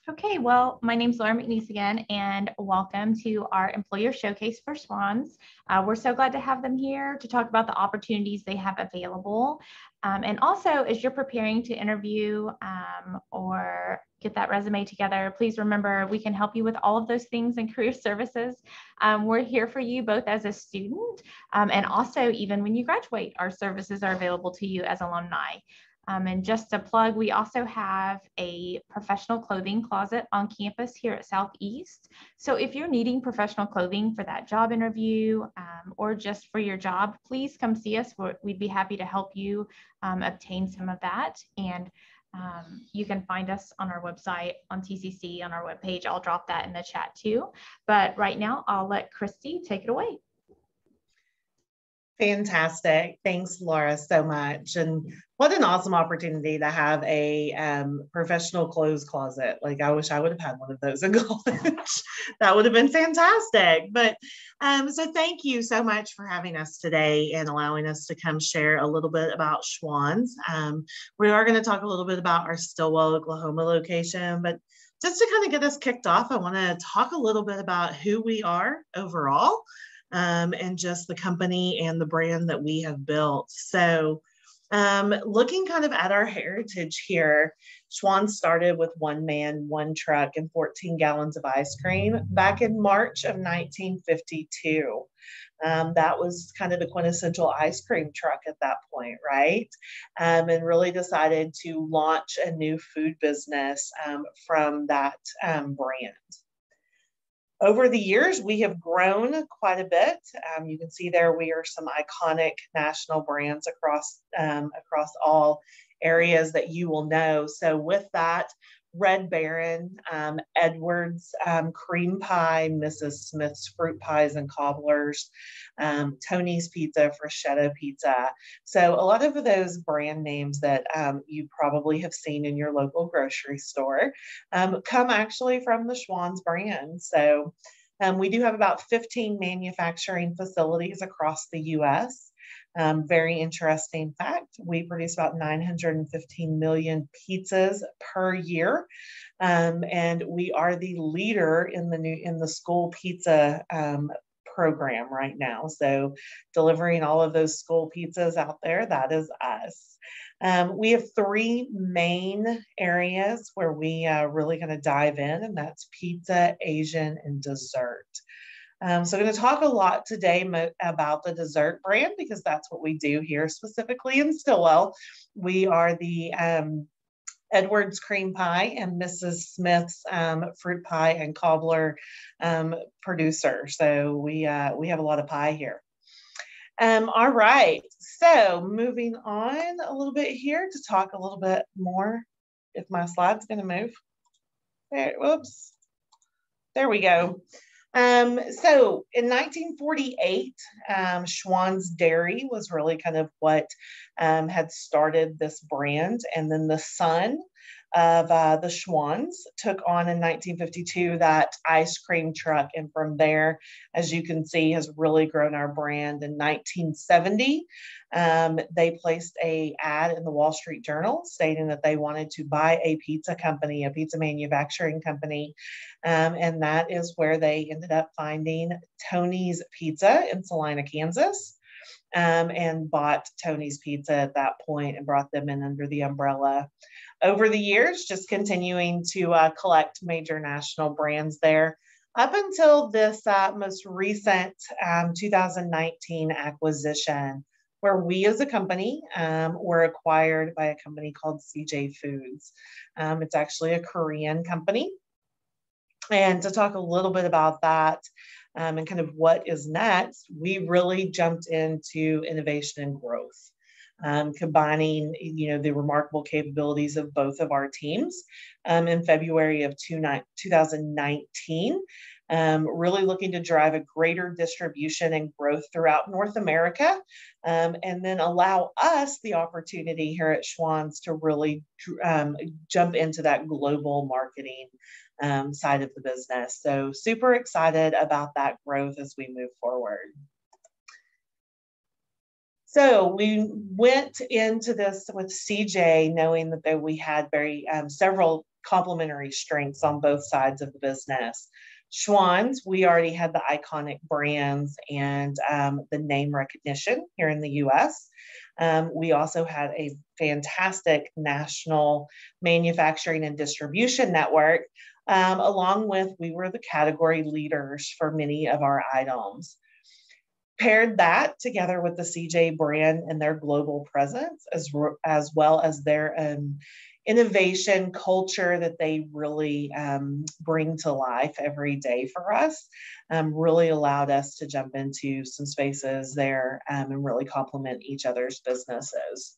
Okay, well, my name's Laura McNeese again, and welcome to our Employer Showcase for Schwans. We're so glad to have them here to talk about the opportunities they have available. And also, as you're preparing to interview or get that resume together, please remember we can help you with all of those things in career services. We're here for you both as a student and also even when you graduate, our services are available to you as alumni. And just to plug, we also have a professional clothing closet on campus here at Southeast. So if you're needing professional clothing for that job interview or just for your job, please come see us. We'd be happy to help you obtain some of that. And you can find us on our website, on TCC, on our webpage. I'll drop that in the chat too. But right now, I'll let Christy take it away. Fantastic. Thanks, Laura, so much. And what an awesome opportunity to have a professional clothes closet. Like, I wish I would have had one of those in college. That would have been fantastic. But so thank you so much for having us today and allowing us to come share a little bit about Schwan's. We are going to talk a little bit about our Stillwell, Oklahoma location, but just to kind of get us kicked off, I want to talk a little bit about who we are overall. And just the company and the brand that we have built. So looking kind of at our heritage here, Schwan started with one man, one truck, and 14 gallons of ice cream back in March of 1952. That was kind of the quintessential ice cream truck at that point, right? And really decided to launch a new food business from that brand. Over the years, we have grown quite a bit. You can see there we are some iconic national brands across all areas that you will know. So with that, Red Baron, Edwards Cream Pie, Mrs. Smith's Fruit Pies and Cobblers, Tony's Pizza, Freschetto Pizza. So a lot of those brand names that you probably have seen in your local grocery store come actually from the Schwan's brand. So we do have about 15 manufacturing facilities across the U.S. Very interesting fact. We produce about 915 million pizzas per year. And we are the leader in the school pizza program right now. So delivering all of those school pizzas out there, that is us. We have three main areas where we really going to dive in, and that's pizza, Asian, and dessert. So I'm going to talk a lot today about the dessert brand because that's what we do here specifically in Stillwell. We are the Edwards Cream Pie and Mrs. Smith's Fruit Pie and Cobbler producer. So we have a lot of pie here. All right, so moving on a little bit here to talk a little bit more. If my slide's going to move. There, whoops. There we go. So in 1948, Schwan's Dairy was really kind of what had started this brand. And then the son of the Schwans took on in 1952 that ice cream truck. And from there, as you can see, has really grown our brand. In 1970, they placed an ad in the Wall Street Journal stating that they wanted to buy a pizza company, a pizza manufacturing company. And that is where they ended up finding Tony's Pizza in Salina, Kansas. And bought Tony's Pizza at that point and brought them in under the umbrella. Over the years, just continuing to collect major national brands there up until this most recent 2019 acquisition, where we as a company were acquired by a company called CJ Foods. It's actually a Korean company. And to talk a little bit about that, and kind of what is next, we really jumped into innovation and growth, combining, the remarkable capabilities of both of our teams in February of 2019, really looking to drive a greater distribution and growth throughout North America, and then allow us the opportunity here at Schwan's to really jump into that global marketing side of the business. So super excited about that growth as we move forward. So we went into this with CJ knowing that we had several complementary strengths on both sides of the business. Schwan's, we already had the iconic brands and the name recognition here in the US. We also had a fantastic national manufacturing and distribution network, along with we were the category leaders for many of our items. Paired that together with the CJ brand and their global presence, as well as their innovation culture that they really bring to life every day for us, really allowed us to jump into some spaces there and really complement each other's businesses.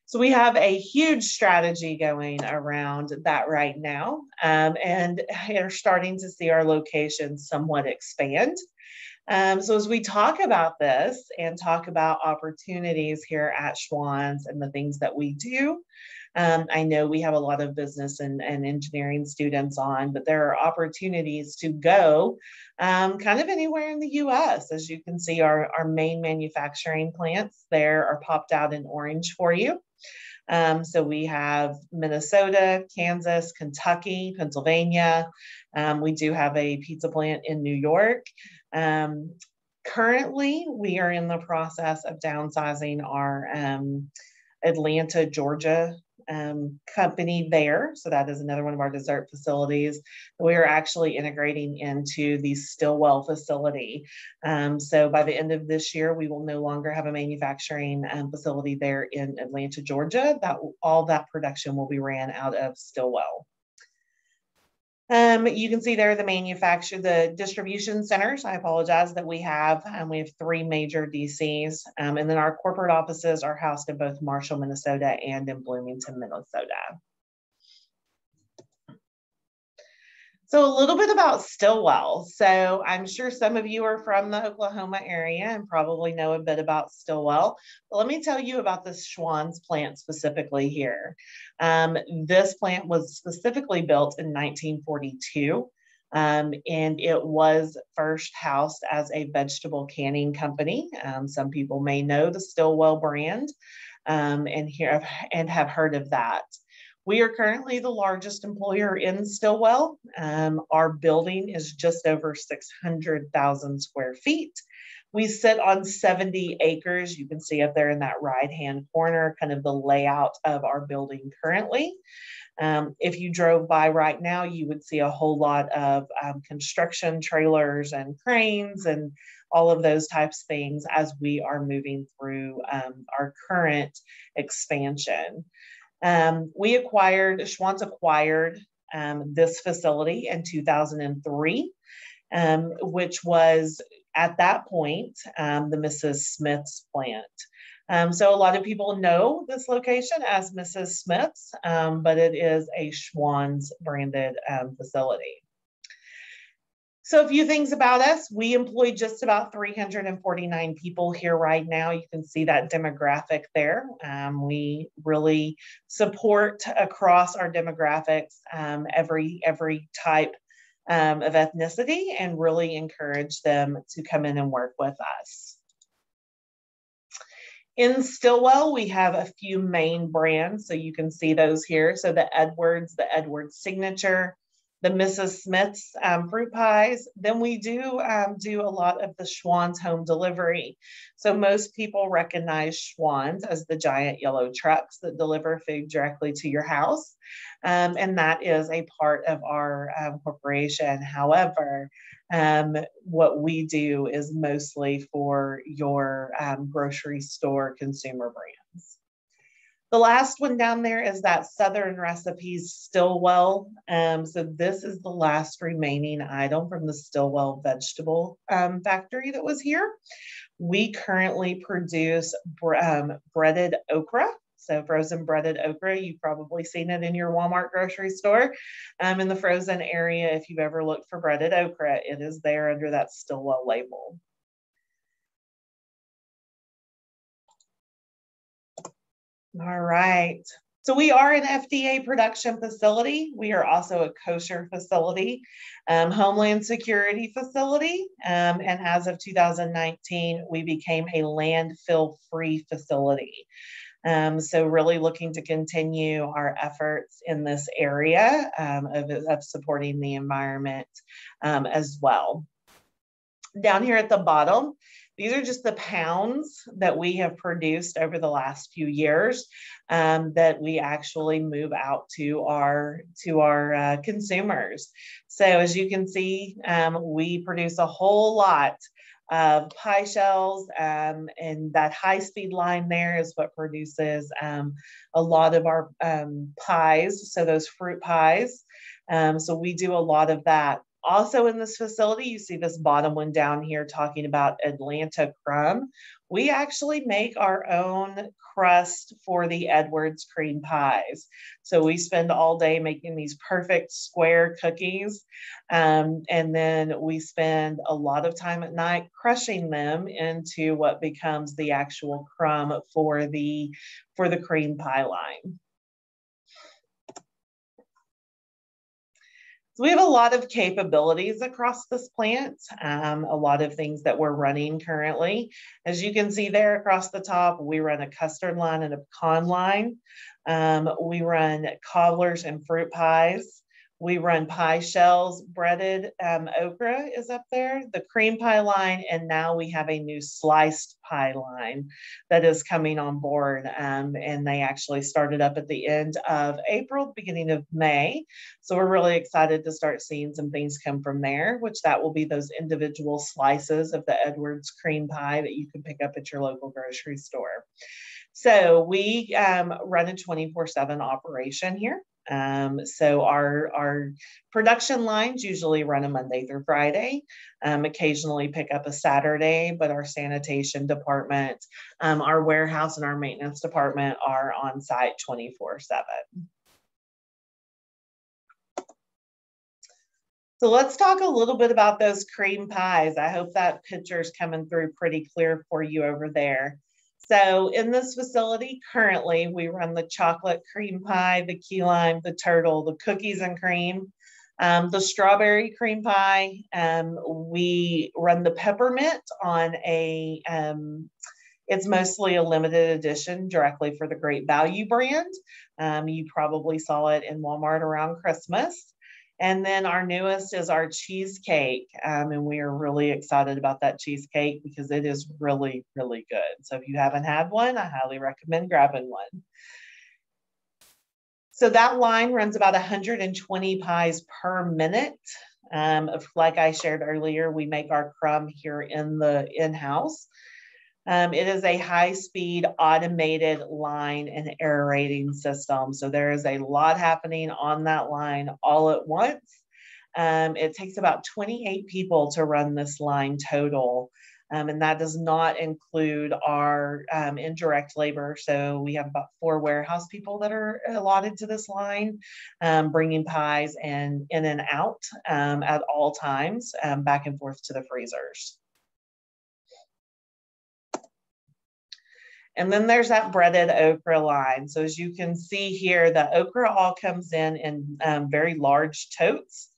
So we have a huge strategy going around that right now, and are starting to see our locations somewhat expand. So as we talk about this and talk about opportunities here at Schwan's and the things that we do, I know we have a lot of business and engineering students on, but there are opportunities to go kind of anywhere in the US. As you can see, our main manufacturing plants there are popped out in orange for you. So we have Minnesota, Kansas, Kentucky, Pennsylvania. We do have a pizza plant in New York. Currently, we are in the process of downsizing our Atlanta, Georgia company there. So that is another one of our dessert facilities. We are actually integrating into the Stillwell facility. So by the end of this year, we will no longer have a manufacturing facility there in Atlanta, Georgia. All that production will be ran out of Stillwell. You can see there the distribution centers. I apologize that we have 3 major DCs, and then our corporate offices are housed in both Marshall, Minnesota and in Bloomington, Minnesota. So a little bit about Stillwell. So I'm sure some of you are from the Oklahoma area and probably know a bit about Stillwell. But let me tell you about this Schwan's plant specifically here. This plant was specifically built in 1942. And it was first housed as a vegetable canning company. Some people may know the Stillwell brand and have heard of that. We are currently the largest employer in Stillwell. Our building is just over 600,000 square feet. We sit on 70 acres. You can see up there in that right-hand corner, kind of the layout of our building currently. If you drove by right now, you would see a whole lot of construction trailers and cranes and all of those types of things as we are moving through our current expansion. Schwan's acquired this facility in 2003, which was at that point the Mrs. Smith's plant. So a lot of people know this location as Mrs. Smith's, but it is a Schwan's branded facility. So a few things about us. We employ just about 349 people here right now. You can see that demographic there. We really support across our demographics every type of ethnicity and really encourage them to come in and work with us. In Stillwell, we have a few main brands, so you can see those here. So the Edwards Signature, the Mrs. Smith's fruit pies. Then we do a lot of the Schwan's home delivery. So most people recognize Schwan's as the giant yellow trucks that deliver food directly to your house. And that is a part of our corporation. However, what we do is mostly for your grocery store consumer brands. The last one down there is that Southern Recipes Stillwell. So this is the last remaining item from the Stillwell vegetable factory that was here. We currently produce breaded okra. So frozen breaded okra, you've probably seen it in your Walmart grocery store. In the frozen area, if you've ever looked for breaded okra, it is there under that Stillwell label. All right. So we are an FDA production facility. We are also a kosher facility, Homeland Security facility. And as of 2019, we became a landfill-free facility. So really looking to continue our efforts in this area of supporting the environment as well. Down here at the bottom, these are just the pounds that we have produced over the last few years that we actually move out to our consumers. So as you can see, we produce a whole lot of pie shells, and that high-speed line there is what produces a lot of our pies, so those fruit pies. So we do a lot of that. Also in this facility, you see this bottom one down here talking about Atlanta crumb. We actually make our own crust for the Edwards cream pies. So we spend all day making these perfect square cookies. And then we spend a lot of time at night crushing them into what becomes the actual crumb for the cream pie line. So we have a lot of capabilities across this plant, a lot of things that we're running currently. As you can see there across the top, we run a custard line and a pecan line. We run cobblers and fruit pies. We run pie shells, breaded okra is up there, the cream pie line, and now we have a new sliced pie line that is coming on board. And they actually started up at the end of April, beginning of May. So we're really excited to start seeing some things come from there, which that will be those individual slices of the Edwards cream pie that you can pick up at your local grocery store. So we run a 24/7 operation here. So our production lines usually run a Monday through Friday, occasionally pick up a Saturday, but our sanitation department, our warehouse and our maintenance department are on site 24/7. So let's talk a little bit about those cream pies. I hope that picture is coming through pretty clear for you over there. So in this facility, currently, we run the chocolate cream pie, the key lime, the turtle, the cookies and cream, the strawberry cream pie. We run the peppermint on it's mostly a limited edition directly for the Great Value brand. You probably saw it in Walmart around Christmas. And then our newest is our cheesecake. And we are really excited about that cheesecake because it is really, really good. So if you haven't had one, I highly recommend grabbing one. So that line runs about 120 pies per minute. Like I shared earlier, we make our crumb here in-house. It is a high-speed automated line and aerating system. So there is a lot happening on that line all at once. It takes about 28 people to run this line total. And that does not include our indirect labor. So we have about 4 warehouse people that are allotted to this line, bringing pies in and out at all times, back and forth to the freezers. And then there's that breaded okra line. So as you can see here, the okra all comes in very large totes.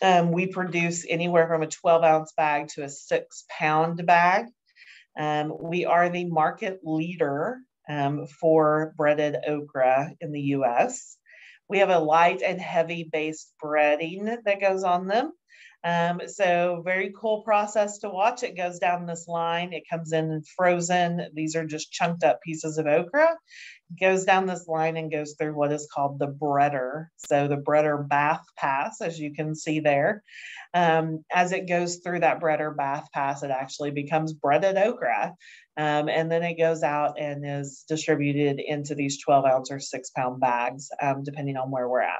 We produce anywhere from a 12-ounce bag to a 6-pound bag. We are the market leader for breaded okra in the US. We have a light and heavy based breading that goes on them. So very cool process to watch. It goes down this line. It comes in frozen. These are just chunked up pieces of okra. It goes down this line and goes through what is called the breader. So the breader bath pass, as you can see there. As it goes through that breader bath pass, it actually becomes breaded okra. And then it goes out and is distributed into these 12-ounce or 6-pound bags, depending on where we're at.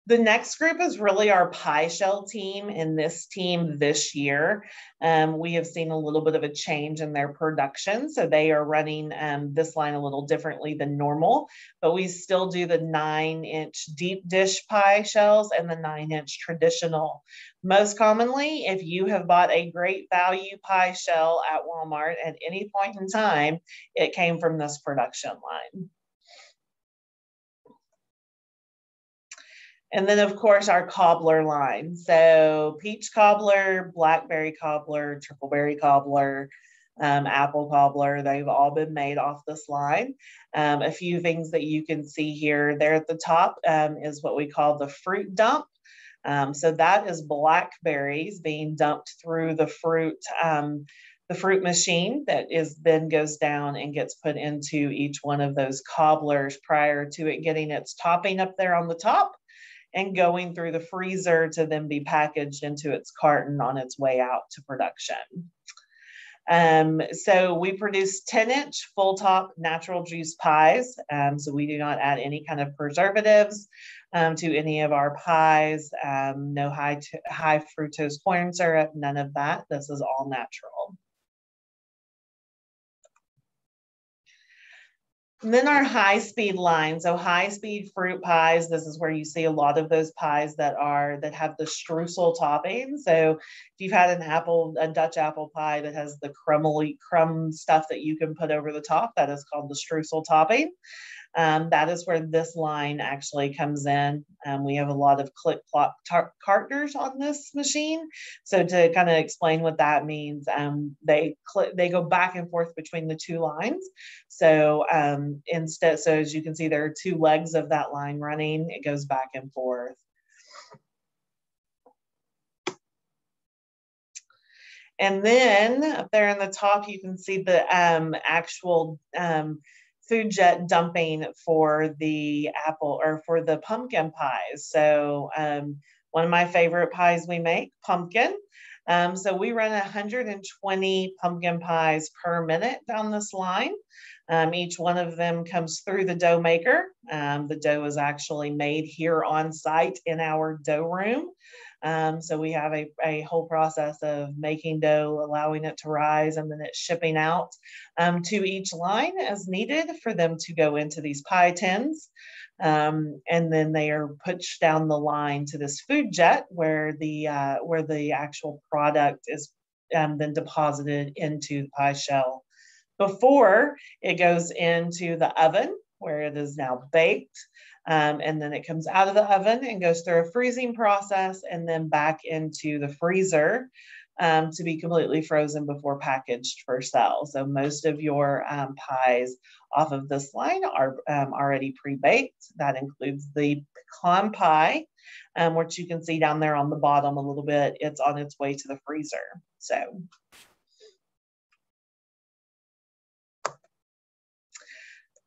The next group is really our pie shell team, and this team this year, we have seen a little bit of a change in their production. So they are running this line a little differently than normal, but we still do the 9-inch deep dish pie shells and the 9-inch traditional. Most commonly, if you have bought a Great Value pie shell at Walmart at any point in time, it came from this production line. And then, of course, our cobbler line. So peach cobbler, blackberry cobbler, tripleberry cobbler, apple cobbler, they've all been made off this line. A few things that you can see here there at the top is what we call the fruit dump. So that is blackberries being dumped through the fruit machine that is then goes down and gets put into each one of those cobblers prior to it getting its topping up there on the top and going through the freezer to then be packaged into its carton on its way out to production. So we produce 10-inch full top natural juice pies. So we do not add any kind of preservatives to any of our pies. No high fructose corn syrup, none of that. This is all natural. And then our high-speed line. So high-speed fruit pies, this is where you see a lot of those pies that have the streusel topping. So if you've had a Dutch apple pie that has the crumb stuff that you can put over the top, that is called the streusel topping. That is where this line actually comes in. We have a lot of clip-clop carters on this machine. So to kind of explain what that means, they go back and forth between the two lines. So so as you can see, there are two legs of that line running. It goes back and forth. And then up there in the top, you can see the actual food jet dumping for the apple or for the pumpkin pies. So one of my favorite pies we make, pumpkin. So we run 120 pumpkin pies per minute down this line. Each one of them comes through the dough maker. The dough is actually made here on site in our dough room. So we have a whole process of making dough, allowing it to rise, and then it's shipping out to each line as needed for them to go into these pie tins. And then they are pushed down the line to this food jet where the actual product is then deposited into the pie shell before it goes into the oven where it is now baked. And then it comes out of the oven and goes through a freezing process and then back into the freezer to be completely frozen before packaged for sale. So most of your pies off of this line are already pre-baked. That includes the pecan pie, which you can see down there on the bottom a little bit. It's on its way to the freezer. So.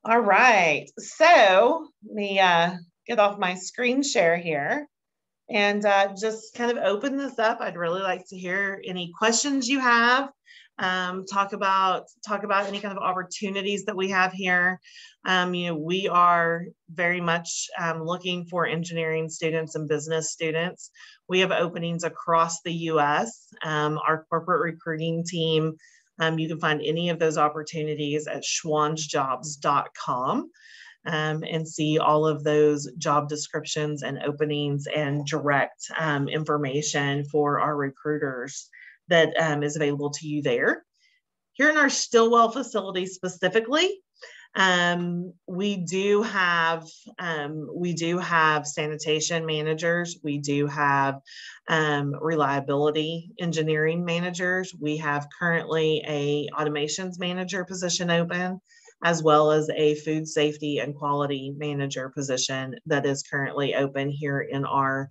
All right, so let me get off my screen share here and just kind of open this up. I'd really like to hear any questions you have. Talk about any kind of opportunities that we have here. We are very much looking for engineering students and business students. We have openings across the U.S. Our corporate recruiting team. You can find any of those opportunities at schwansjobs.com and see all of those job descriptions and openings and direct information for our recruiters that is available to you there. Here in our Stillwell facility specifically, we do have sanitation managers. We do have reliability engineering managers. We have currently a automations manager position open, as well as a food safety and quality manager position that is currently open here in our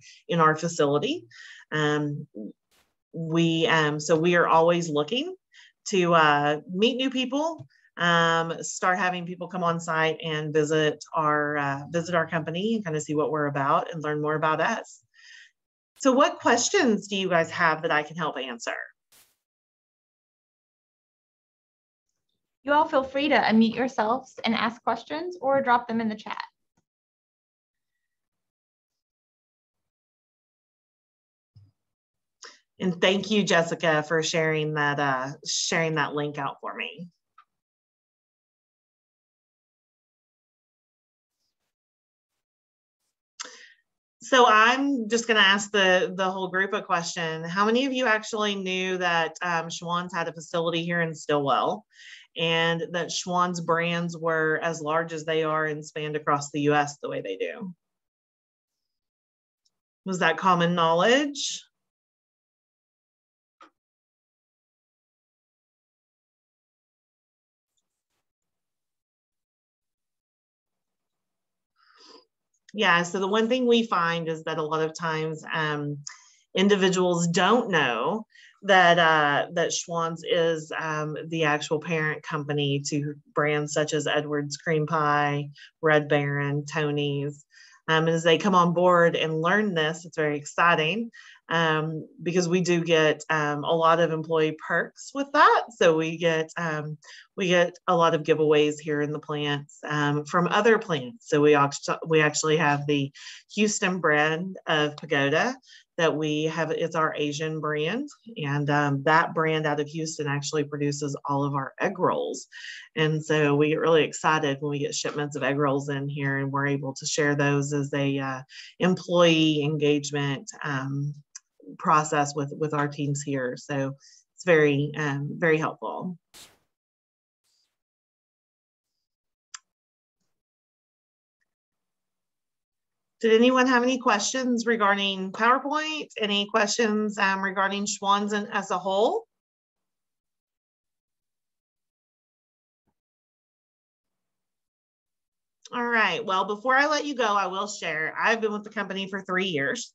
facility. So we are always looking to meet new people. Start having people come on site and visit our company and kind of see what we're about and learn more about us. So what questions do you guys have that I can help answer? You all feel free to unmute yourselves and ask questions or drop them in the chat. And thank you, Jessica, for sharing that link out for me. So I'm just going to ask the whole group a question. How many of you actually knew that Schwan's had a facility here in Stillwell and that Schwan's brands were as large as they are and spanned across the US the way they do? Was that common knowledge? Yeah, so the one thing we find is that a lot of times individuals don't know that Schwan's is the actual parent company to brands such as Edwards Cream Pie, Red Baron, Tony's. As they come on board and learn this, it's very exciting because we do get a lot of employee perks with that. So we get a lot of giveaways here in the plants from other plants. So we actually have the Houston brand of Pagoda that we have. It's our Asian brand, and that brand out of Houston actually produces all of our egg rolls. And so we get really excited when we get shipments of egg rolls in here, and we're able to share those as a employee engagement process with our teams here. So it's very, very helpful. Did anyone have any questions regarding PowerPoint? Any questions regarding Schwan's as a whole? All right. Well, before I let you go, I will share. I've been with the company for 3 years.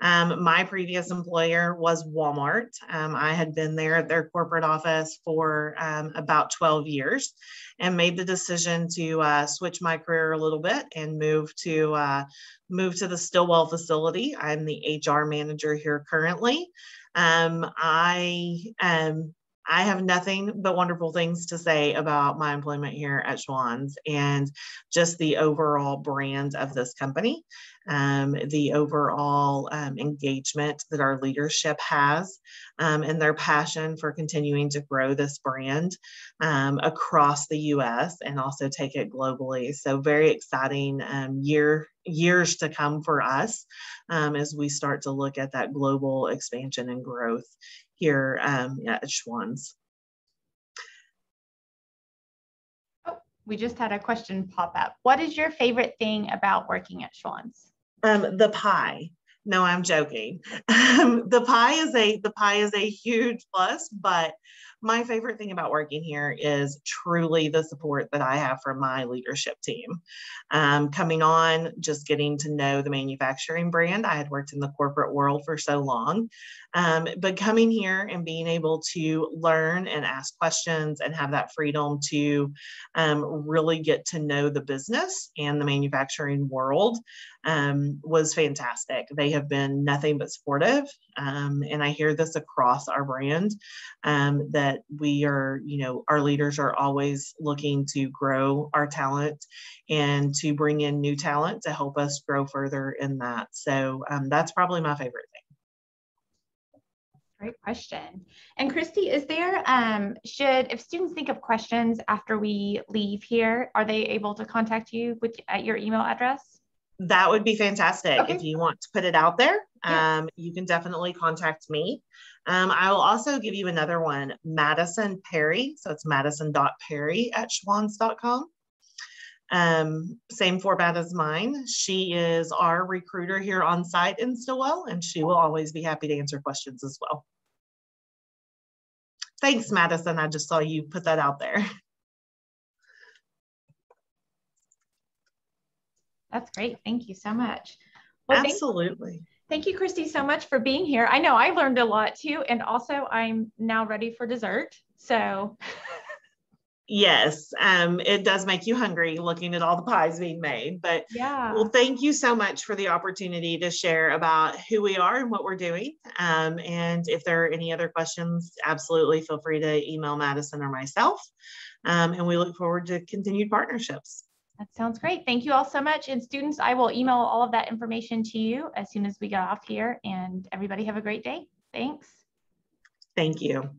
My previous employer was Walmart. I had been there at their corporate office for about 12 years and made the decision to switch my career a little bit and move to the Stillwell facility. I'm the HR manager here currently. I have nothing but wonderful things to say about my employment here at Schwan's and just the overall brand of this company, the overall engagement that our leadership has, and their passion for continuing to grow this brand across the US and also take it globally. So very exciting years to come for us as we start to look at that global expansion and growth here at Schwan's. Oh, we just had a question pop up. What is your favorite thing about working at Schwan's? The pie. No, I'm joking. The pie is a huge plus, but my favorite thing about working here is truly the support that I have from my leadership team. Coming on, just getting to know the manufacturing brand. I had worked in the corporate world for so long, but coming here and being able to learn and ask questions and have that freedom to really get to know the business and the manufacturing world was fantastic. They have been nothing but supportive. And I hear this across our brand that we are, our leaders are always looking to grow our talent and to bring in new talent to help us grow further in that. So that's probably my favorite thing. Great question. And Christy, is there, if students think of questions after we leave here, are they able to contact you at your email address? That would be fantastic. Okay. If you want to put it out there, yes. You can definitely contact me. I will also give you another one, Madison Perry. So it's madison.perry@schwans.com. Same format as mine. She is our recruiter here on site in Stillwell, and she will always be happy to answer questions as well. Thanks, Madison. I just saw you put that out there. That's great. Thank you so much. Well, absolutely. Thank you, Christy, so much for being here. I know I learned a lot too. And also I'm now ready for dessert. So yes, it does make you hungry looking at all the pies being made, but yeah. Well, thank you so much for the opportunity to share about who we are and what we're doing. And if there are any other questions, absolutely feel free to email Madison or myself. And we look forward to continued partnerships. That sounds great. Thank you all so much. And students, I will email all of that information to you as soon as we get off here, and everybody have a great day. Thanks. Thank you.